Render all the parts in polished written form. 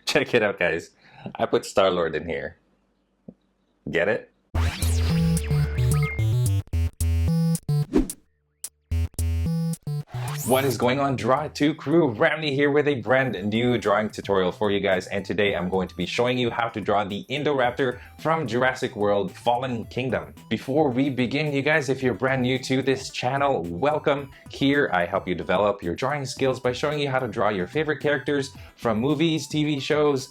Check it out, guys. I put Star-Lord in here. Get it? What is going on, Draw 2 crew? Ramny here with a brand new drawing tutorial for you guys, and today I'm going to be showing you how to draw the Indoraptor from Jurassic World Fallen Kingdom. Before we begin, you guys, if you're brand new to this channel, welcome. Here I help you develop your drawing skills by showing you how to draw your favorite characters from movies, TV shows,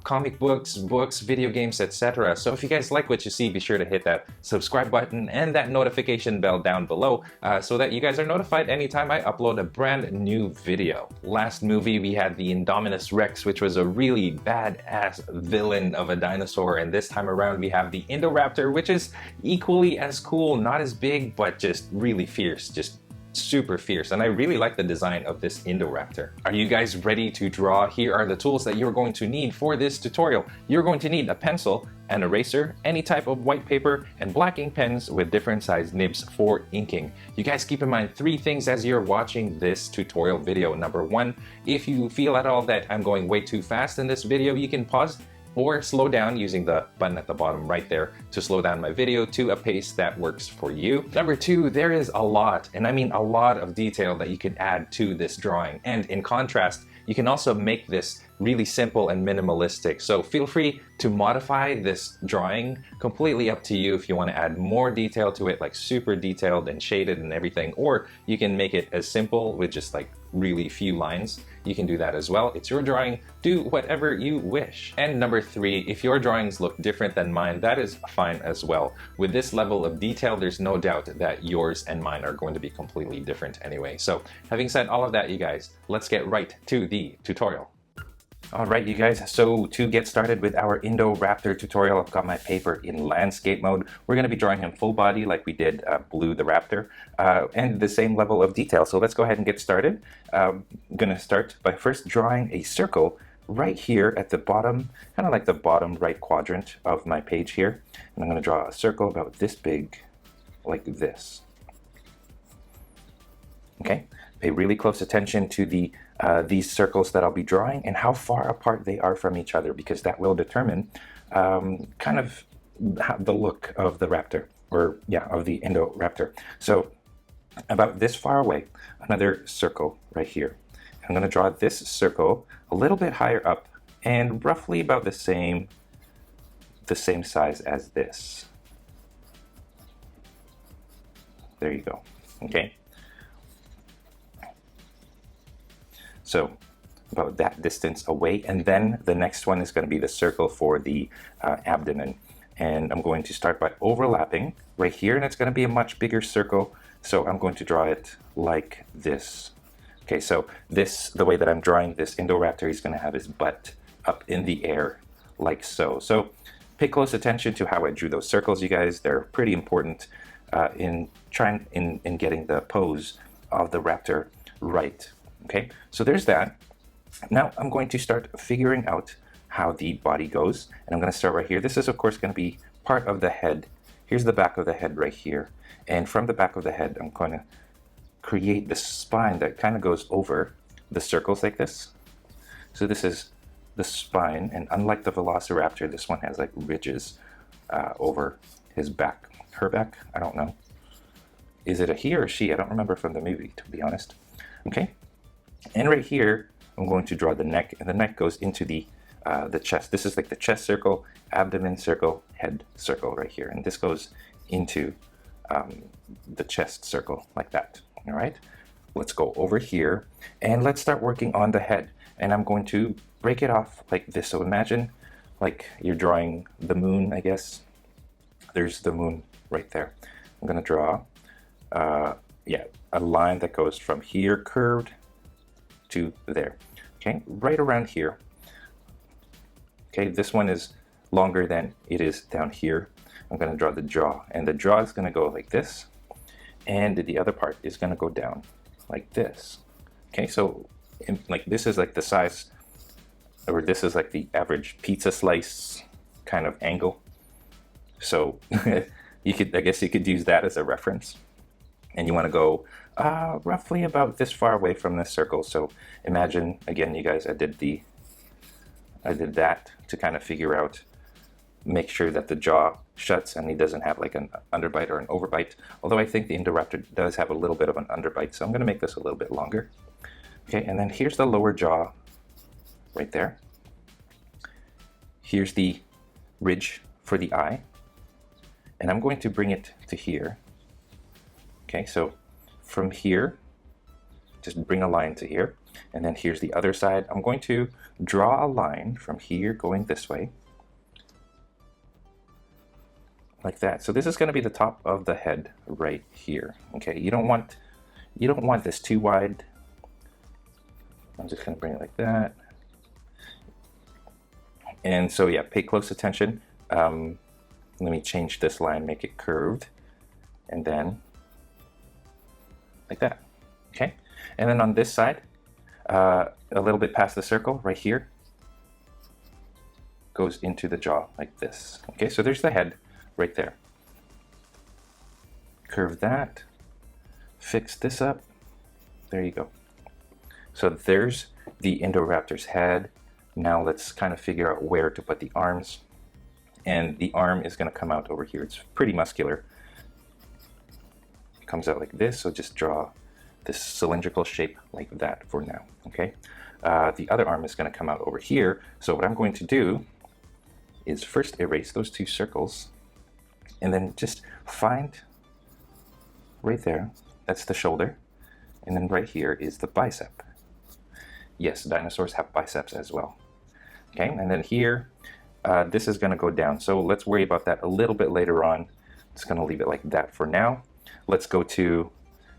comic books, video games, etc. So if you guys like what you see, be sure to hit that subscribe button and that notification bell down below so that you guys are notified anytime I upload a brand new video. Last movie we had the Indominus Rex, which was a really badass villain of a dinosaur, and this time around we have the Indoraptor, which is equally as cool, not as big, but just really fierce, just super fierce, and I really like the design of this Indoraptor. Are you guys ready to draw? Here are the tools that you're going to need for this tutorial. You're going to need a pencil, an eraser, any type of white paper, and black ink pens with different size nibs for inking. You guys keep in mind 3 things as you're watching this tutorial video. Number 1, if you feel at all that I'm going way too fast in this video, you can pause or slow down using the button at the bottom right there to slow down my video to a pace that works for you. Number 2, there is a lot, and I mean a lot of detail that you can add to this drawing. And in contrast, you can also make this really simple and minimalistic. So feel free to modify this drawing, completely up to you if you want to add more detail to it, like super detailed and shaded and everything, or you can make it as simple with just like really few lines. You can do that as well. It's your drawing. Do whatever you wish. And number 3, if your drawings look different than mine, that is fine as well. With this level of detail, there's no doubt that yours and mine are going to be completely different anyway. So having said all of that, you guys, let's get right to the tutorial. Alright, you guys, so to get started with our Indoraptor tutorial, I've got my paper in landscape mode. We're going to be drawing him full body like we did Blue the Raptor, and the same level of detail. So let's go ahead and get started. I'm going to start by first drawing a circle right here at the bottom, kind of like the bottom right quadrant of my page here. And I'm going to draw a circle about this big, like this. Okay, pay really close attention to these circles that I'll be drawing and how far apart they are from each other, because that will determine kind of the look of the raptor, or yeah, of the Indoraptor. So about this far away, another circle right here. I'm going to draw this circle a little bit higher up and roughly about the same size as this. There you go. Okay. So about that distance away, and then the next one is going to be the circle for the abdomen. And I'm going to start by overlapping right here, and it's going to be a much bigger circle, so I'm going to draw it like this. Okay, so the way that I'm drawing this Indoraptor, he's going to have his butt up in the air like so. So pay close attention to how I drew those circles, you guys. They're pretty important in getting the pose of the raptor right. Okay, so there's that. Now I'm going to start figuring out how the body goes, and I'm going to start right here. This is of course going to be part of the head. Here's the back of the head right here, and from the back of the head I'm going to create the spine that kind of goes over the circles like this. So this is the spine, and unlike the Velociraptor, this one has like ridges over his back, her back, I don't know. Is it a he or a she? I don't remember from the movie, to be honest. Okay. And right here, I'm going to draw the neck, and the neck goes into the chest. This is like the chest circle, abdomen circle, head circle right here, and this goes into the chest circle like that. All right, let's go over here, and let's start working on the head. And I'm going to break it off like this. So imagine like you're drawing the moon, I guess. There's the moon right there. I'm going to draw, yeah, a line that goes from here, curved, to there. Okay, right around here. Okay, this one is longer than it is down here. I'm going to draw the jaw, and the jaw is going to go like this, and the other part is going to go down like this. Okay, so like this is like the size, or this is like the average pizza slice kind of angle. So you could, I guess you could use that as a reference. And you want to go roughly about this far away from this circle. So imagine, again, you guys, I did the I did that to kind of figure out, make sure that the jaw shuts and he doesn't have like an underbite or an overbite. Although I think the Indoraptor does have a little bit of an underbite, so I'm going to make this a little bit longer. Okay, and then here's the lower jaw right there. Here's the ridge for the eye, and I'm going to bring it to here. Okay, so from here, just bring a line to here, and then here's the other side. I'm going to draw a line from here going this way, like that. So this is going to be the top of the head right here. Okay, you don't want this too wide. I'm just going to bring it like that. And so yeah, pay close attention. Let me change this line, make it curved, and then like that. Okay, and then on this side, a little bit past the circle right here, goes into the jaw like this. Okay, so there's the head right there. Curve that, fix this up. There you go. So there's the Indoraptor's head. Now let's kind of figure out where to put the arms. And the arm is going to come out over here. It's pretty muscular. It comes out like this, so just draw this cylindrical shape like that for now, okay? The other arm is going to come out over here. So what I'm going to do is first erase those two circles, and then just find right there, that's the shoulder, and then right here is the bicep. Yes, dinosaurs have biceps as well. Okay, and then here, this is going to go down. So let's worry about that a little bit later on. Just going to leave it like that for now. Let's go to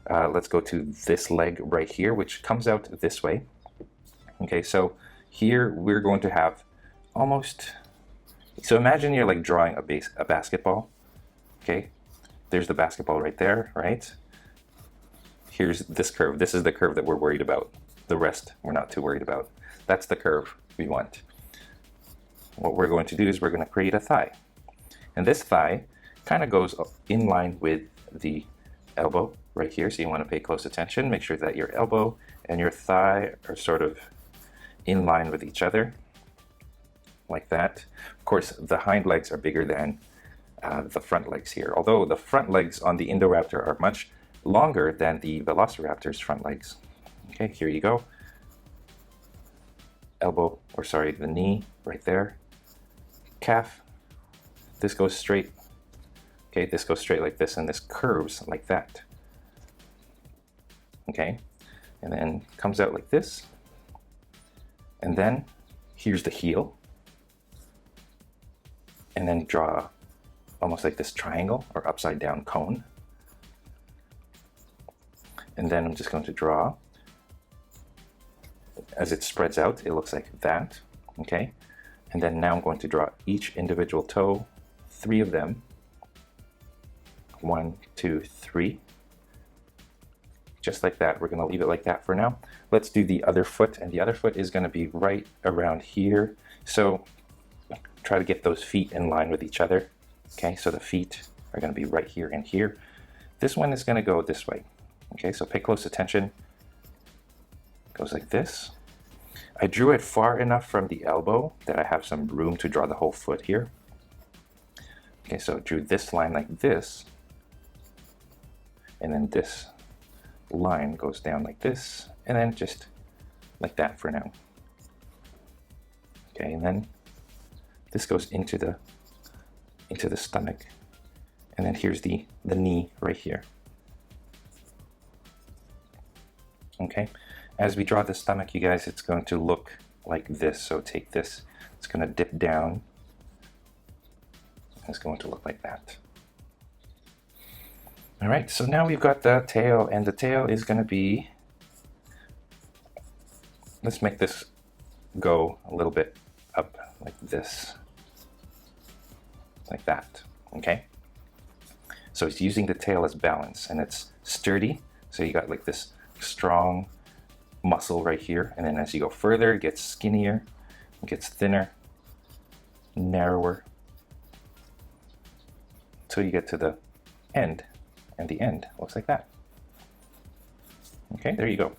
this leg right here, which comes out this way. Okay, so here we're going to have almost. So imagine you're like drawing a basketball. Okay, there's the basketball right there, right? Here's this curve. This is the curve that we're worried about. The rest we're not too worried about. That's the curve we want. What we're going to do is we're going to create a thigh. And this thigh kind of goes in line with the elbow right here. So you want to pay close attention. Make sure that your elbow and your thigh are sort of in line with each other. Like that. Of course, the hind legs are bigger than the front legs here. Although the front legs on the Indoraptor are much longer than the Velociraptor's front legs. Okay, here you go. Elbow, or sorry, the knee right there. Calf. This goes straight. Okay, this goes straight like this, and this curves like that. Okay, and then comes out like this. And then here's the heel. And then draw almost like this triangle or upside down cone. And then I'm just going to draw. As it spreads out, it looks like that, okay? And then now I'm going to draw each individual toe, 3 of them. 1, 2, 3. Just like that. We're going to leave it like that for now. Let's do the other foot, and the other foot is going to be right around here. So try to get those feet in line with each other. Okay, so the feet are going to be right here and here. This one is going to go this way. Okay, so pay close attention. Goes like this. I drew it far enough from the elbow that I have some room to draw the whole foot here. Okay, so I drew this line like this, and then this line goes down like this, and then just like that for now. Okay, and then this goes into the stomach, and then here's the knee right here. Okay, as we draw the stomach, you guys, it's going to look like this. So take this, it's going to dip down. It's going to look like that. All right, so now we've got the tail, and the tail is going to be, let's make this go a little bit up like this, like that, okay? So it's using the tail as balance, and it's sturdy. So you got like this strong muscle right here, and then as you go further, it gets skinnier, it gets thinner, narrower, till you get to the end, and the end looks like that. Okay, there you go.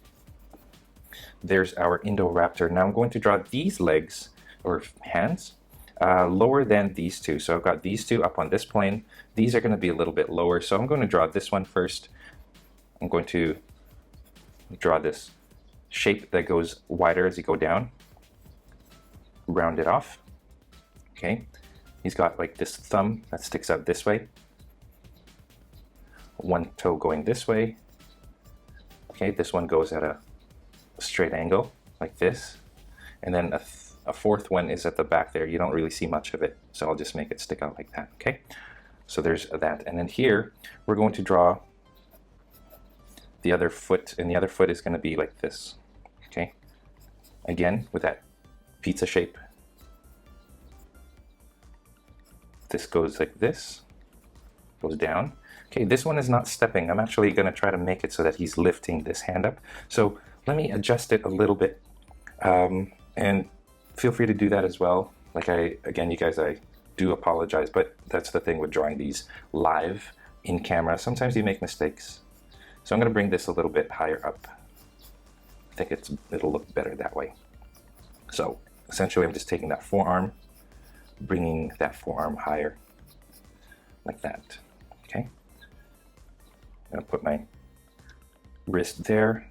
There's our Indoraptor. Now I'm going to draw these legs or hands, lower than these two. So I've got these two up on this plane. These are going to be a little bit lower. So I'm going to draw this one first. I'm going to draw this shape that goes wider as you go down. Round it off. Okay. He's got like this thumb that sticks out this way. One toe going this way. Okay, this one goes at a straight angle like this. And then a fourth one is at the back there. You don't really see much of it, so I'll just make it stick out like that, okay? So there's that. And then here, we're going to draw the other foot, and the other foot is going to be like this, okay? Again, with that pizza shape. This goes like this, goes down. Okay, this one is not stepping. I'm actually going to try to make it so that he's lifting this hand up. So let me adjust it a little bit. And feel free to do that as well. Like again, you guys, I do apologize, but that's the thing with drawing these live in camera. Sometimes you make mistakes. So I'm going to bring this a little bit higher up. I think it'll look better that way. So essentially, I'm just taking that forearm, bringing that forearm higher, like that. Okay. I'm going to put my wrist there.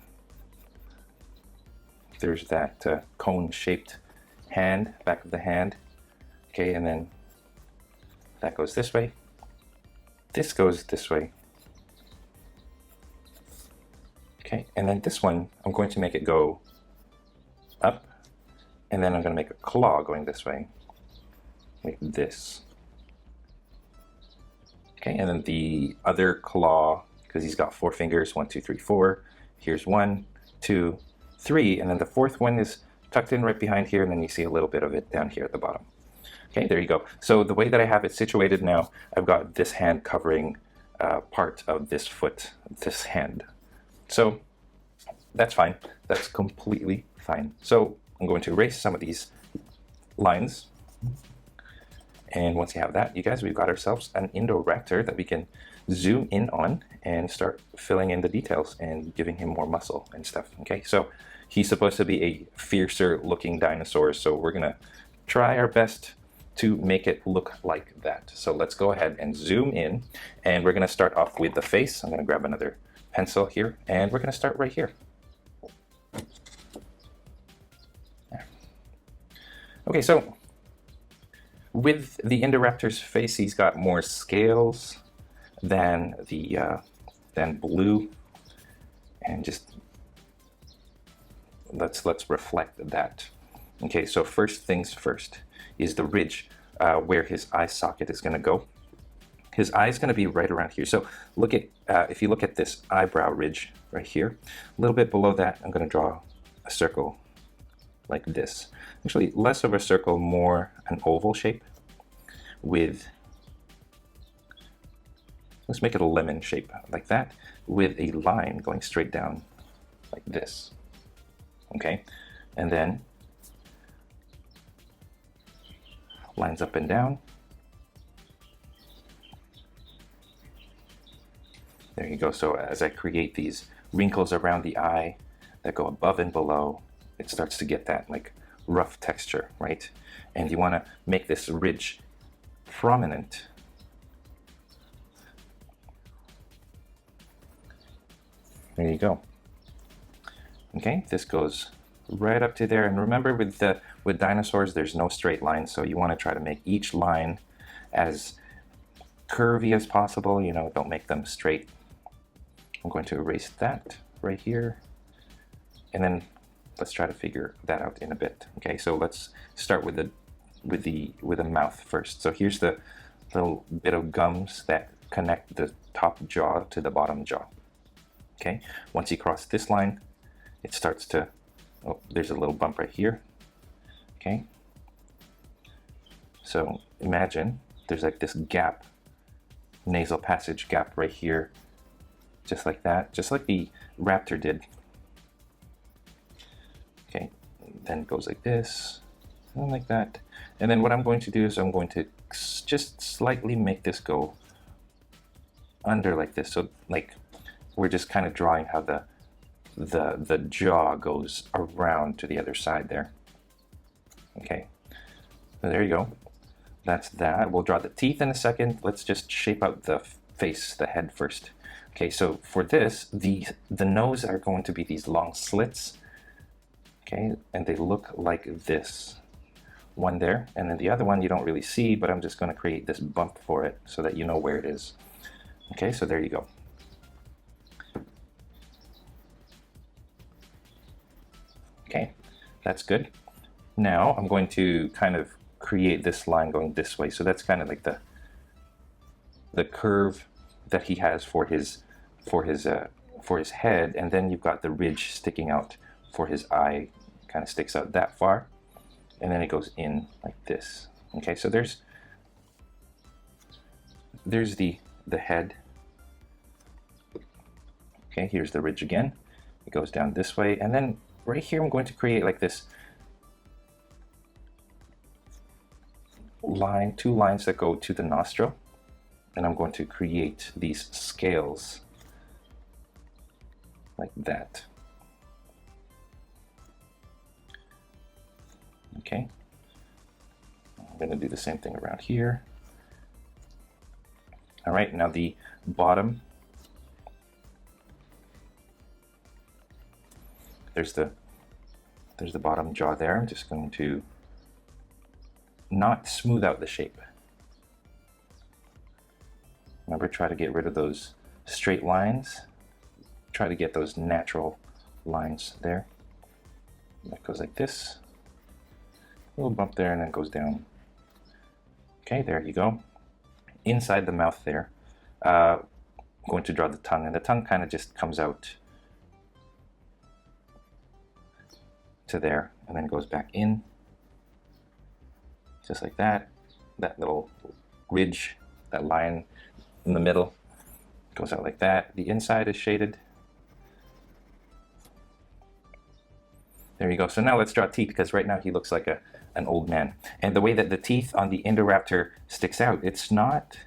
There's that cone-shaped hand, back of the hand. Okay, and then that goes this way. This goes this way. Okay, and then this one, I'm going to make it go up, and then I'm going to make a claw going this way, like this. Okay, and then the other claw, because he's got 4 fingers, 1, 2, 3, 4. Here's 1, 2, 3, and then the fourth one is tucked in right behind here, and then you see a little bit of it down here at the bottom. Okay, there you go. So the way that I have it situated now, I've got this hand covering part of this foot, this hand. So that's fine. That's completely fine. So I'm going to erase some of these lines. And once you have that, you guys, we've got ourselves an Indoraptor that we can zoom in on and start filling in the details and giving him more muscle and stuff. Okay, so he's supposed to be a fiercer looking dinosaur, so we're gonna try our best to make it look like that. So let's go ahead and zoom in, and we're gonna start off with the face. I'm gonna grab another pencil here, and we're gonna start right here. Okay, so with the Indoraptor's face, he's got more scales than blue, and just let's reflect that. Okay, so first things first is the ridge where his eye socket is going to go. His eye is going to be right around here. So look at if you look at this eyebrow ridge right here, a little bit below that, I'm going to draw a circle like this. Actually, less of a circle, more an oval shape with, let's make it a lemon shape like that, with a line going straight down like this. Okay, and then lines up and down. There you go. So as I create these wrinkles around the eye that go above and below, it starts to get that like rough texture, right? And you want to make this ridge prominent. There you go. Okay, this goes right up to there. And remember, with dinosaurs, there's no straight line, so you want to try to make each line as curvy as possible. You know, don't make them straight. I'm going to erase that right here, and then let's try to figure that out in a bit. Okay, so let's start with the mouth first. So here's the little bit of gums that connect the top jaw to the bottom jaw. Okay, once you cross this line, it starts to, oh, there's a little bump right here. Okay, so imagine there's like this gap, nasal passage gap right here, just like that, just like the raptor did. Okay, then it goes like this, and like that. And then what I'm going to do is I'm going to just slightly make this go under like this. So like we're just kind of drawing how the jaw goes around to the other side there. Okay, So there you go. That's that. We'll draw the teeth in a second. Let's just shape out the face, the head first. Okay, so for this, the nose are going to be these long slits. Okay, and they look like this. One there, and then the other one you don't really see, but I'm just going to create this bump for it so that you know where it is. Okay, so there you go. Okay, that's good. Now I'm going to kind of create this line going this way. So that's kind of like the curve that he has for his head, and then you've got the ridge sticking out for his eye, kind of sticks out that far, and then it goes in like this. Okay, so there's the head. Okay, here's the ridge again. It goes down this way, and then right here I'm going to create like this line, two lines that go to the nostril, and I'm going to create these scales like that. Okay, I'm going to do the same thing around here. All right, now the bottom, there's the bottom jaw there. I'm just going to not smooth out the shape. Remember, try to get rid of those straight lines. Try to get those natural lines there. That goes like this. A little bump there, and then it goes down. Okay, there you go. Inside the mouth there, I'm going to draw the tongue, and the tongue kind of just comes out to there, and then goes back in, just like that. That little ridge, that line in the middle, goes out like that. The inside is shaded. There you go. So now let's draw teeth, because right now he looks like an old man. And the way that the teeth on the Indoraptor sticks out, it's not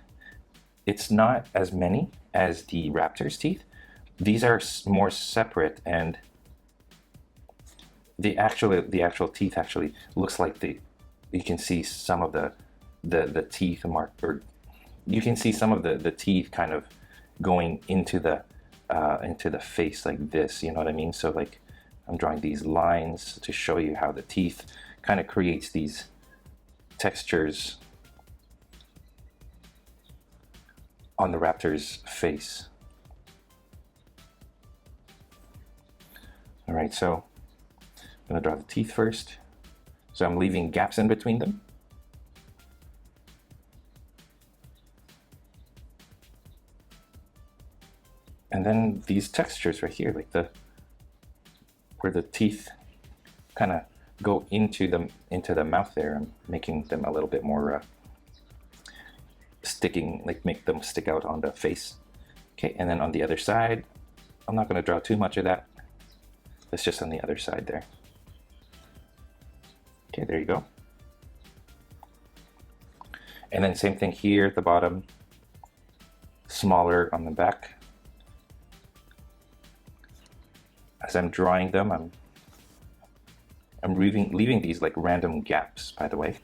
as many as the raptor's teeth. These are more separate, and the actual teeth actually looks like you can see some of the teeth mark, or you can see some of the teeth kind of going into the face like this, you know what I mean? So like I'm drawing these lines to show you how the teeth kind of creates these textures on the raptor's face. All right, so I'm going to draw the teeth first. So I'm leaving gaps in between them. And then these textures right here, like where the teeth kind of go into the mouth there, I'm making them a little bit more sticking, like make them stick out on the face. Okay, and then on the other side, I'm not going to draw too much of that. It's just on the other side there. Okay, there you go. And then same thing here at the bottom, smaller on the back. As I'm drawing them, I'm leaving these like random gaps, by the way,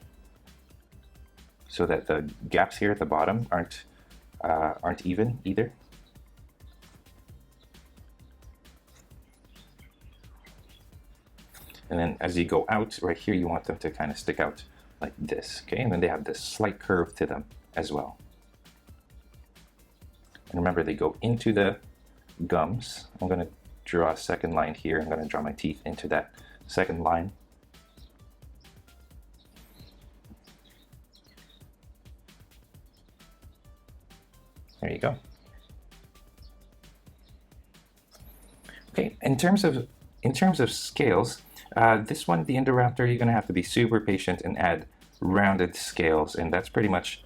so that the gaps here at the bottom aren't even either. And then as you go out right here, you want them to kind of stick out like this, okay? And then they have this slight curve to them as well. And remember, they go into the gums. I'm going to draw a second line here. I'm going to draw my teeth into that second line. There you go. Okay, in terms of scales, this one, the Indoraptor, you're going to have to be super patient and add rounded scales, and that's pretty much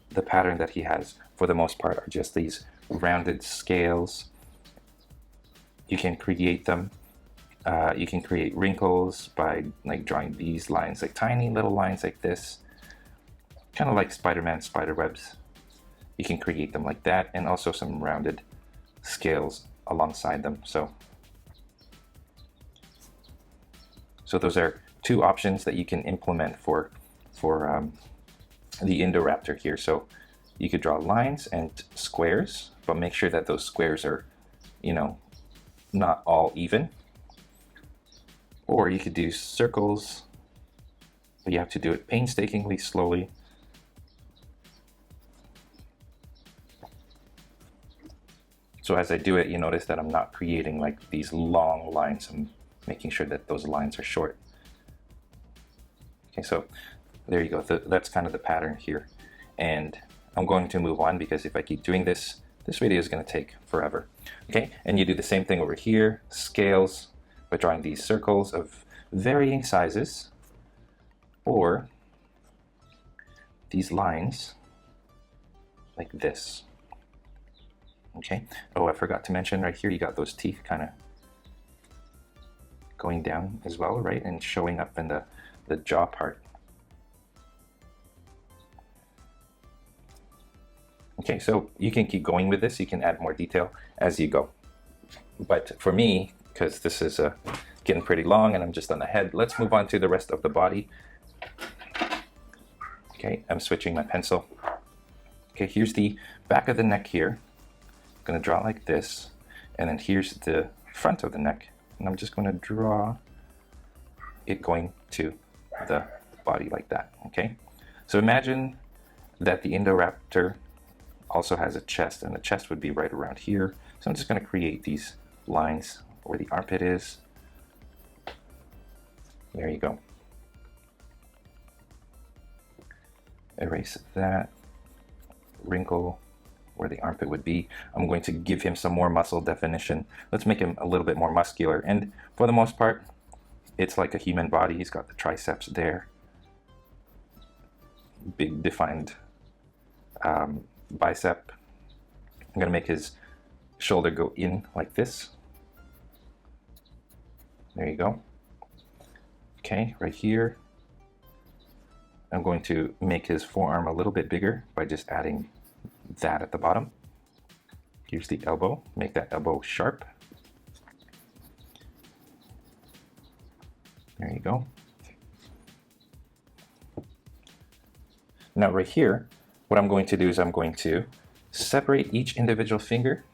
the pattern that he has for the most part, are just these rounded scales. You can create them. You can create wrinkles by like drawing these lines, like tiny little lines like this, kind of like Spider-Man spider webs. You can create them like that, and also some rounded scales alongside them. So those are two options that you can implement for for the Indoraptor here. So you could draw lines and squares, but make sure that those squares are, you know, not all even. Or you could do circles, but you have to do it painstakingly, slowly. So as I do it, you notice that I'm not creating like these long lines. I'm making sure that those lines are short. Okay, so there you go. That's kind of the pattern here. And I'm going to move on because if I keep doing this, this video is going to take forever. Okay, and you do the same thing over here, scales, by drawing these circles of varying sizes, or these lines like this. Okay, oh, I forgot to mention right here, you got those teeth kind of going down as well, right? And showing up in the jaw part. Okay, so you can keep going with this. You can add more detail as you go. But for me, because this is getting pretty long and I'm just on the head, let's move on to the rest of the body. Okay, I'm switching my pencil. Okay, here's the back of the neck here. I'm going to draw it like this. And then here's the front of the neck. And I'm just going to draw it going to the body like that. Okay, so imagine that the Indoraptor also has a chest, and the chest would be right around here. So I'm just going to create these lines where the armpit is. There you go. Erase that wrinkle where the armpit would be. I'm going to give him some more muscle definition. Let's make him a little bit more muscular. And for the most part, it's like a human body. He's got the triceps there. Big defined bicep. I'm going to make his shoulder go in like this. There you go. Okay, right here. I'm going to make his forearm a little bit bigger by just adding that at the bottom. Here's the elbow. Make that elbow sharp. There you go. Now right here, what I'm going to do is I'm going to separate each individual finger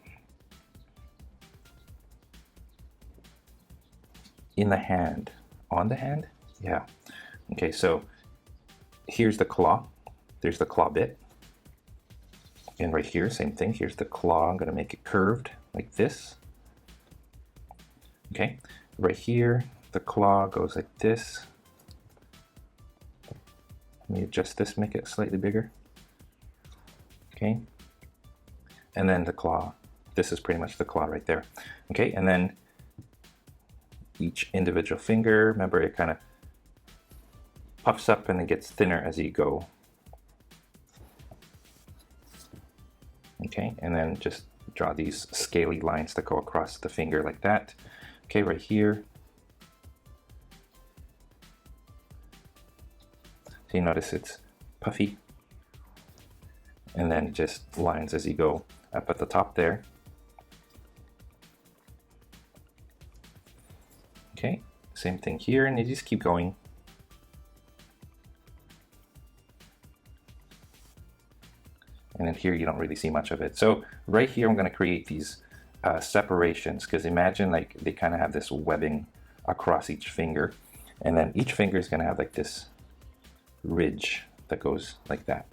in the hand. On the hand? Yeah. Okay, so here's the claw. There's the claw bit. And right here, same thing. Here's the claw. I'm going to make it curved like this. Okay, right here, the claw goes like this. Let me adjust this, make it slightly bigger. Okay, and then the claw. This is pretty much the claw right there. Okay, and then each individual finger, remember it kind of puffs up and it gets thinner as you go. Okay, and then just draw these scaly lines that go across the finger like that. Okay, right here. So you notice it's puffy. And then just lines as you go up at the top there. Okay, same thing here, and you just keep going. And then here you don't really see much of it. So right here I'm going to create these separations, because imagine like they kind of have this webbing across each finger, and then each finger is going to have like this ridge that goes like that.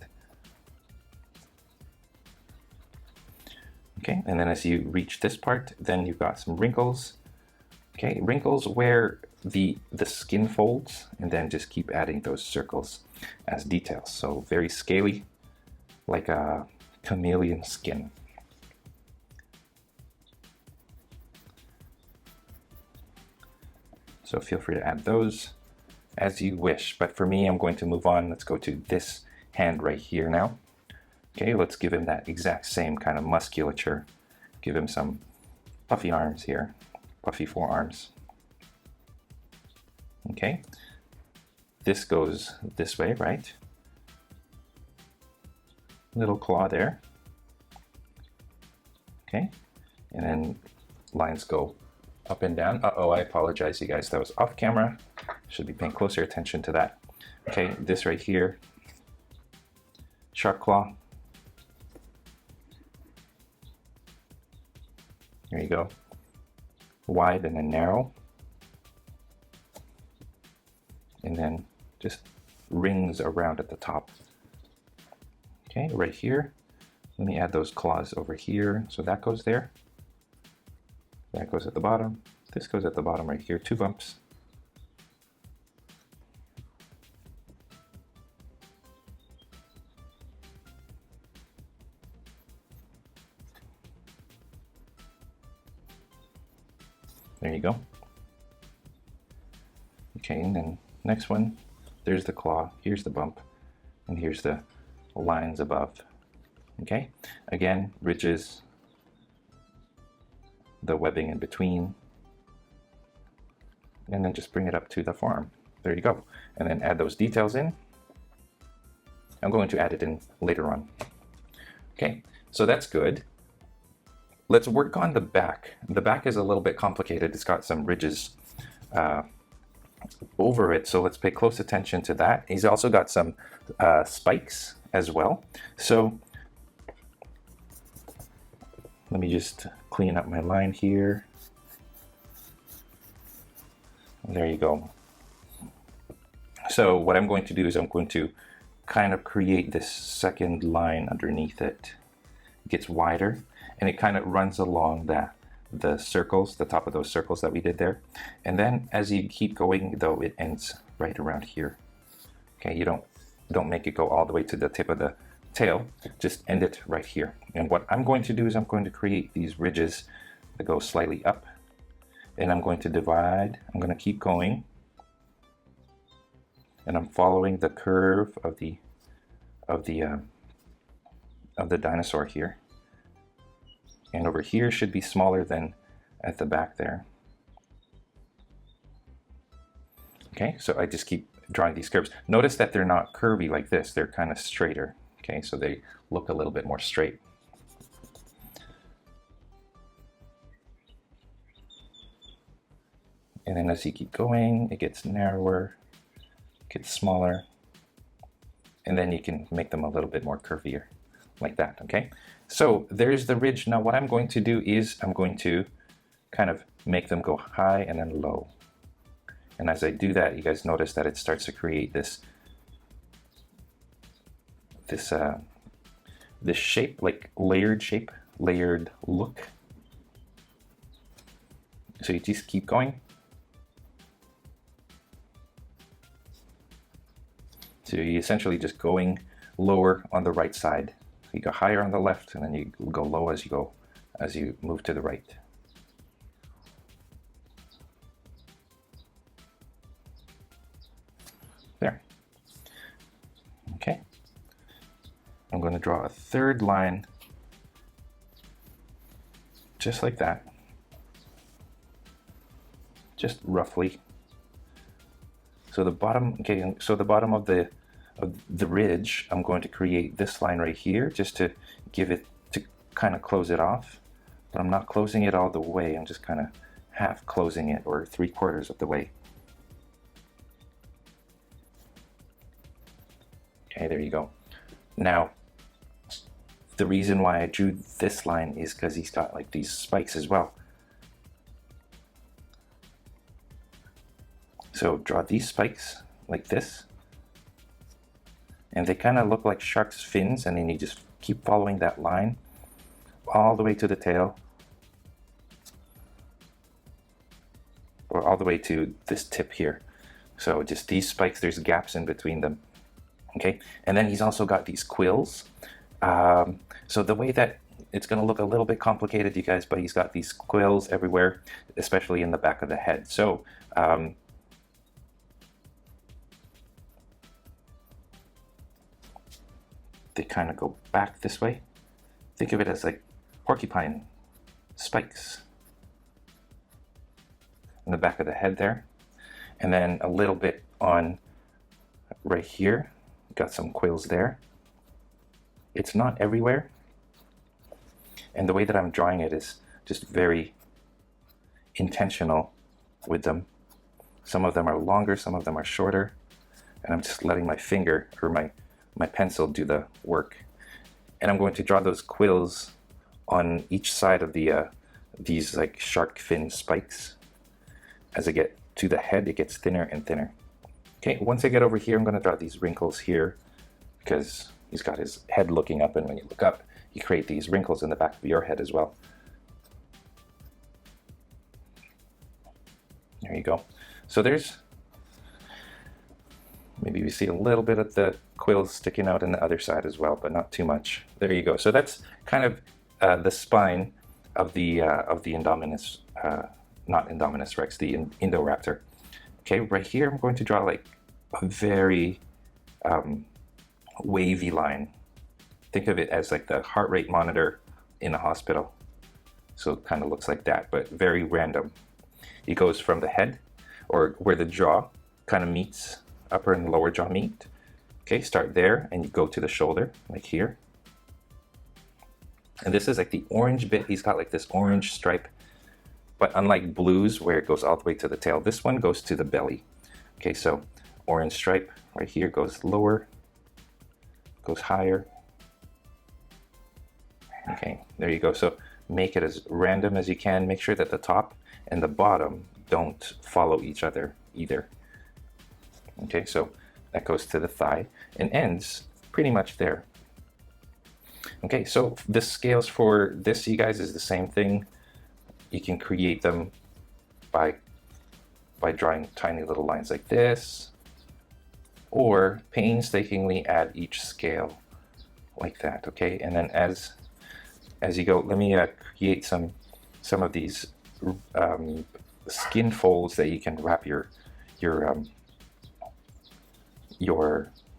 Okay, and then as you reach this part, then you've got some wrinkles. Okay, wrinkles where the skin folds, and then just keep adding those circles as details. So very scaly, like a chameleon skin. So feel free to add those as you wish. But for me, I'm going to move on. Let's go to this hand right here now. Okay, let's give him that exact same kind of musculature. Give him some puffy arms here, puffy forearms. Okay, this goes this way, right? Little claw there. Okay, and then lines go up and down. Uh-oh, I apologize, you guys. That was off camera. Should be paying closer attention to that. Okay, this right here, shark claw. There you go. Wide and then narrow. And then just rings around at the top. Okay, right here. Let me add those claws over here. So that goes there. That goes at the bottom. This goes at the bottom right here. 2 bumps. There you go. Okay, and then next one, there's the claw, here's the bump, and here's the lines above. Okay, again, ridges, the webbing in between, and then just bring it up to the forearm. There you go. And then add those details in. I'm going to add it in later on. Okay, so that's good. Let's work on the back. The back is a little bit complicated. It's got some ridges over it, so let's pay close attention to that. He's also got some spikes as well. So let me just clean up my line here. There you go. So what I'm going to do is I'm going to kind of create this second line underneath it. It gets wider and it kind of runs along the circles, the top of those circles that we did there. And then as you keep going though, it ends right around here. Okay, you don't make it go all the way to the tip of the tail, just end it right here. And what I'm going to do is I'm going to create these ridges that go slightly up, and I'm going to divide. I'm going to keep going, and I'm following the curve of the dinosaur here. And over here should be smaller than at the back there. Okay, so I just keep drawing these curves. Notice that they're not curvy like this, they're kind of straighter. Okay, so they look a little bit more straight. And then as you keep going, it gets narrower, gets smaller, and then you can make them a little bit more curvier, like that, okay? So there's the ridge. Now what I'm going to do is I'm going to kind of make them go high and then low. And as I do that, you guys notice that it starts to create this shape, like layered shape, layered look. So you just keep going. So you're essentially just going lower on the right side. So you go higher on the left, and then you go low as you move to the right. There. Okay. I'm going to draw a third line, just like that, just roughly. So the bottom, okay, so the bottom of the ridge, I'm going to create this line right here just to give it, to kind of close it off. But I'm not closing it all the way, I'm just kind of half closing it, or 3/4 of the way. Okay, there you go. Now, the reason why I drew this line is because he's got like these spikes as well. So draw these spikes like this, and they kind of look like shark's fins, and then you just keep following that line all the way to the tail, or all the way to this tip here. So just these spikes, there's gaps in between them. Okay, and then he's also got these quills. So the way that it's going to look a little bit complicated, you guys, but he's got these quills everywhere, especially in the back of the head. So they kind of go back this way. Think of it as like porcupine spikes in the back of the head there. And then a little bit on right here. Got some quills there. It's not everywhere. And the way that I'm drawing it is just very intentional with them. Some of them are longer, some of them are shorter. and I'm just letting my finger or my pencil do the work. And I'm going to draw those quills on each side of the these like shark fin spikes. As I get to the head, it gets thinner and thinner. Okay, once I get over here, I'm going to draw these wrinkles here because he's got his head looking up, and when you look up, you create these wrinkles in the back of your head as well. There you go. So there's, maybe we see a little bit of the quills sticking out in the other side as well, but not too much. There you go. So that's kind of the spine of the Indominus, not Indominus Rex, the Indoraptor. Okay, right here I'm going to draw like a very wavy line. Think of it as like the heart rate monitor in a hospital. So it kind of looks like that, but very random. It goes from the head, or where the jaw kind of meets, upper and lower jaw meet. Okay, start there and you go to the shoulder, like here. And this is like the orange bit. He's got like this orange stripe, but unlike blues where it goes all the way to the tail, this one goes to the belly. Okay, so orange stripe right here goes lower, goes higher. Okay, there you go. So make it as random as you can. Make sure that the top and the bottom don't follow each other either. Okay, so that goes to the thigh and ends pretty much there. Okay, so the scales for this, you guys, is the same thing. You can create them by drawing tiny little lines like this, or painstakingly add each scale like that. Okay, and then as you go, let me create some of these skin folds that you can wrap your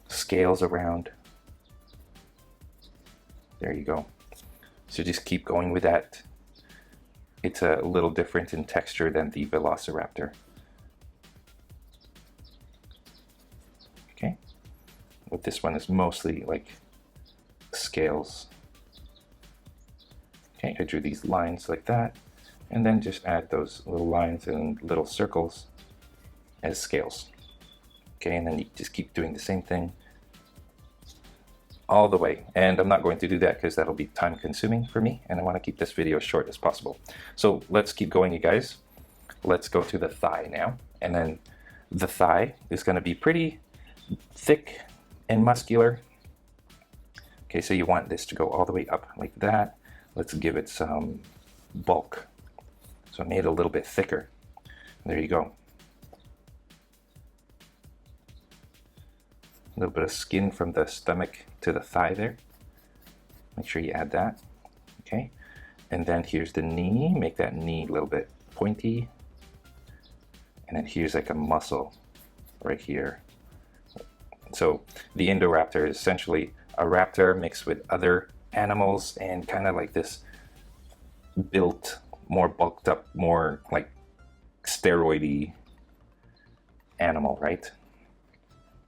scales around. There you go. So just keep going with that. It's a little different in texture than the Velociraptor. Okay, but this one is mostly like scales. Okay, I drew these lines like that, and then just add those little lines and little circles as scales. Okay, and then you just keep doing the same thing all the way. And I'm not going to do that because that'll be time consuming for me, and I want to keep this video as short as possible. So let's keep going, you guys. Let's go to the thigh now. And then the thigh is going to be pretty thick and muscular. Okay, so you want this to go all the way up like that. Let's give it some bulk. So I made it a little bit thicker. There you go. A little bit of skin from the stomach to the thigh there. Make sure you add that. Okay, and then here's the knee. Make that knee a little bit pointy. And then here's like a muscle right here. So the Indoraptor is essentially a raptor mixed with other animals, and kind of like this built, more bulked up, more like steroidy animal, right?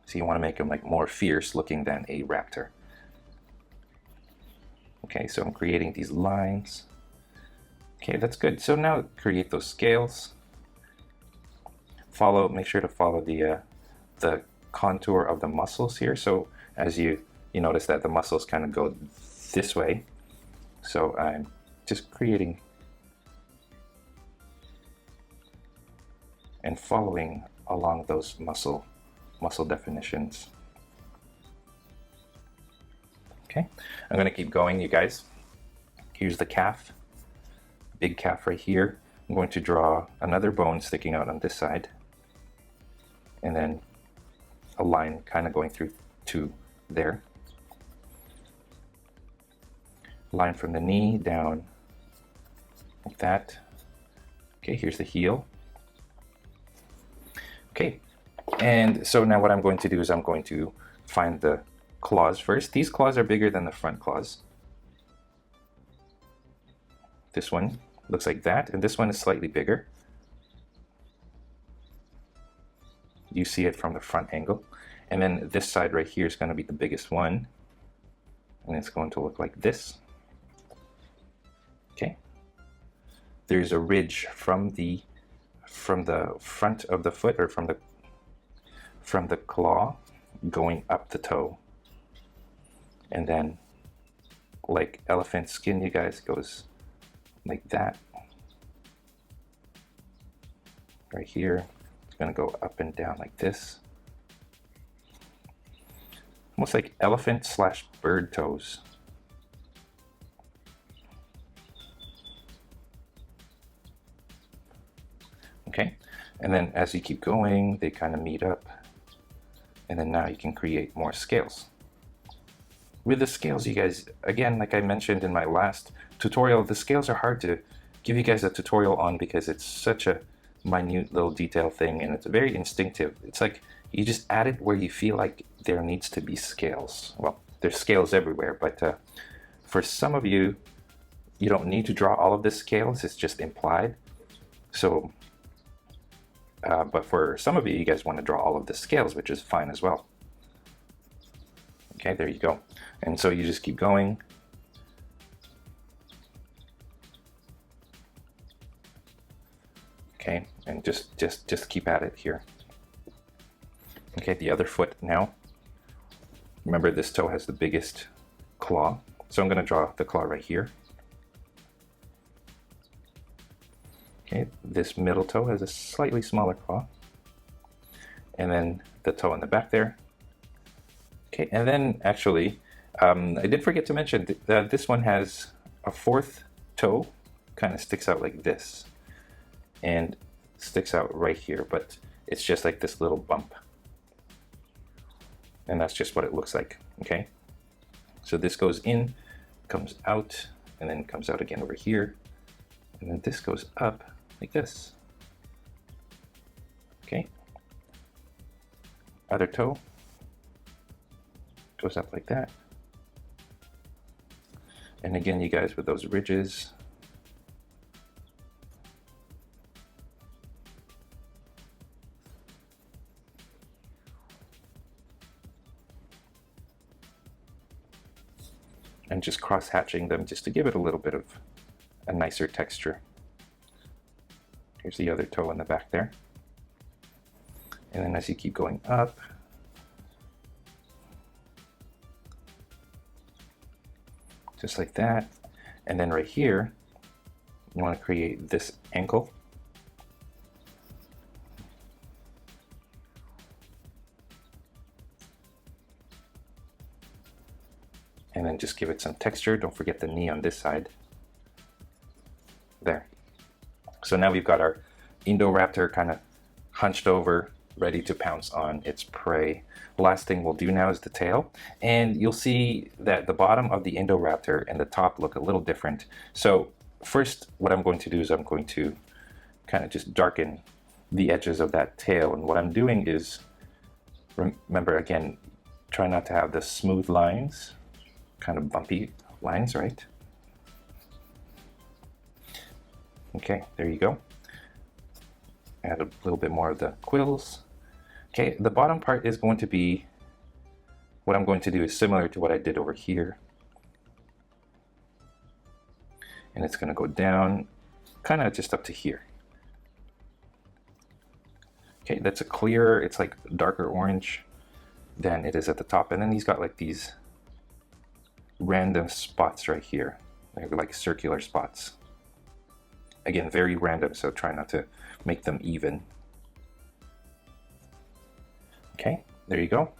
So you want to make him like more fierce looking than a raptor. Okay, so I'm creating these lines. Okay, that's good. So now create those scales. Make sure to follow the contour of the muscles here. So as you notice that the muscles kind of go this way. So I'm just creating and following along those muscle definitions. Okay, I'm going to keep going, you guys. Here's the calf, big calf right here. I'm going to draw another bone sticking out on this side, and then a line kind of going through to there. Line from the knee down like that. Okay, here's the heel. Okay, and so now what I'm going to do is I'm going to find the claws first. These claws are bigger than the front claws. This one looks like that, and this one is slightly bigger. You see it from the front angle. And then this side right here is going to be the biggest one, and it's going to look like this. Okay. There's a ridge from the front of the foot, or from from the claw going up the toe, and then like elephant skin, you guys, goes like that. Right here, it's gonna go up and down like this. Almost like elephant slash bird toes. Okay, and then as you keep going, they kind of meet up. And then now you can create more scales. With the scales, you guys, again, like I mentioned in my last tutorial, the scales are hard to give you guys a tutorial on because it's such a minute little detail thing, and it's very instinctive. It's like you just add it where you feel like there needs to be scales. Well, there's scales everywhere, but for some of you, you don't need to draw all of the scales. It's just implied. So, but for some of you, you guys want to draw all of the scales, which is fine as well. Okay, there you go. And so you just keep going. Okay, and just keep at it here. Okay, the other foot now. Remember, this toe has the biggest claw, so I'm going to draw the claw right here. Okay, this middle toe has a slightly smaller claw, and then the toe in the back there. Okay, and then actually, I did forget to mention that this one has a fourth toe, kind of sticks out like this, and sticks out right here, but it's just like this little bump. And that's just what it looks like, okay? So this goes in, comes out, and then comes out again over here, and then this goes up like this. Okay. Other toe goes up like that. And again, you guys, with those ridges, and just cross hatching them just to give it a little bit of a nicer texture. Here's the other toe in the back there. And then as you keep going up, just like that. And then right here, you want to create this ankle. And then just give it some texture. Don't forget the knee on this side. There. So now we've got our Indoraptor kind of hunched over, ready to pounce on its prey. Last thing we'll do now is the tail. And you'll see that the bottom of the Indoraptor and the top look a little different. So first, what I'm going to do is I'm going to kind of just darken the edges of that tail. And what I'm doing is, remember again, try not to have the smooth lines, kind of bumpy lines, right? Okay, there you go. Add a little bit more of the quills. Okay, the bottom part is going to be, what I'm going to do is similar to what I did over here. And it's going to go down, kind of just up to here. Okay, that's a clearer, it's like darker orange than it is at the top. And then he's got like these random spots right here. They're like circular spots. Again, very random, so try not to make them even. Okay, there you go.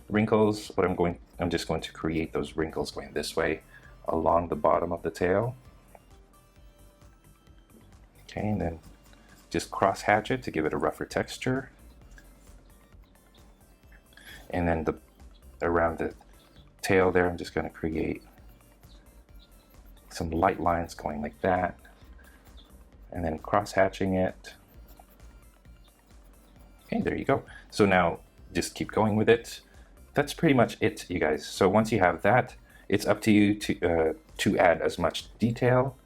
Wrinkles, I'm just going to create those wrinkles going this way along the bottom of the tail. Okay, and then just cross hatch it to give it a rougher texture. And then around the tail there, I'm just going to create some light lines going like that. And then cross hatching it. Okay, there you go. So now just keep going with it. That's pretty much it, you guys. So once you have that, it's up to you to add as much detail,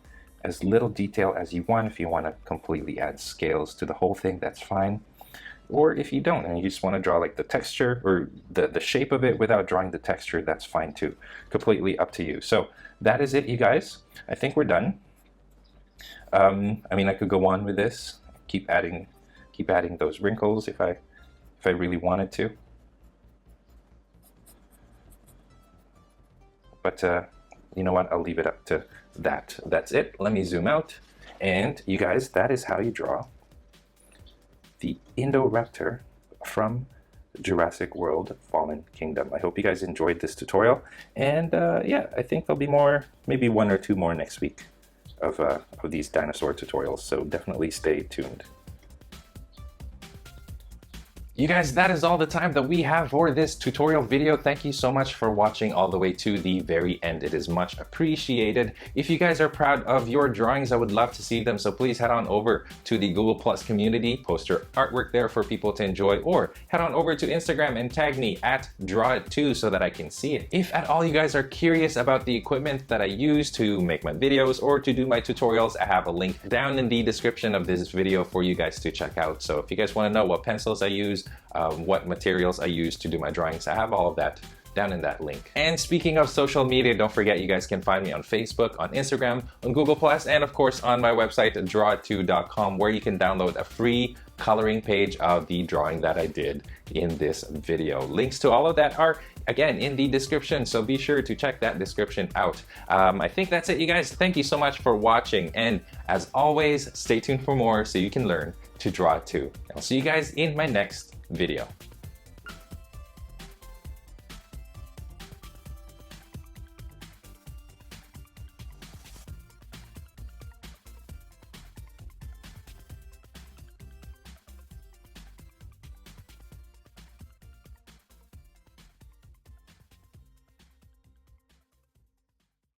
as little detail as you want. If you want to completely add scales to the whole thing, that's fine. Or if you don't and you just want to draw like the texture or the shape of it without drawing the texture, that's fine too. Completely up to you. So that is it, you guys. I think we're done. I mean, I could go on with this, keep adding those wrinkles if if I really wanted to. But you know what? I'll leave it up to that. That's it. Let me zoom out. And you guys, that is how you draw the Indoraptor from Jurassic World Fallen Kingdom. I hope you guys enjoyed this tutorial. And yeah, I think there'll be more, maybe 1 or 2 more next week of these dinosaur tutorials. So definitely stay tuned. You guys, that is all the time that we have for this tutorial video. Thank you so much for watching all the way to the very end. It is much appreciated. If you guys are proud of your drawings, I would love to see them. So please head on over to the Google Plus community, post your artwork there for people to enjoy, or head on over to Instagram and tag me at drawit2 so that I can see it. If at all you guys are curious about the equipment that I use to make my videos or to do my tutorials, I have a link down in the description of this video for you guys to check out. So if you guys want to know what pencils I use, what materials I use to do my drawings, I have all of that down in that link. And speaking of social media, don't forget you guys can find me on Facebook, on Instagram, on Google+, and of course on my website, drawit2.com, where you can download a free coloring page of the drawing that I did in this video. Links to all of that are again in the description, so be sure to check that description out. I think that's it, you guys. Thank you so much for watching, and as always, stay tuned for more so you can learn to draw too. I'll see you guys in my next video.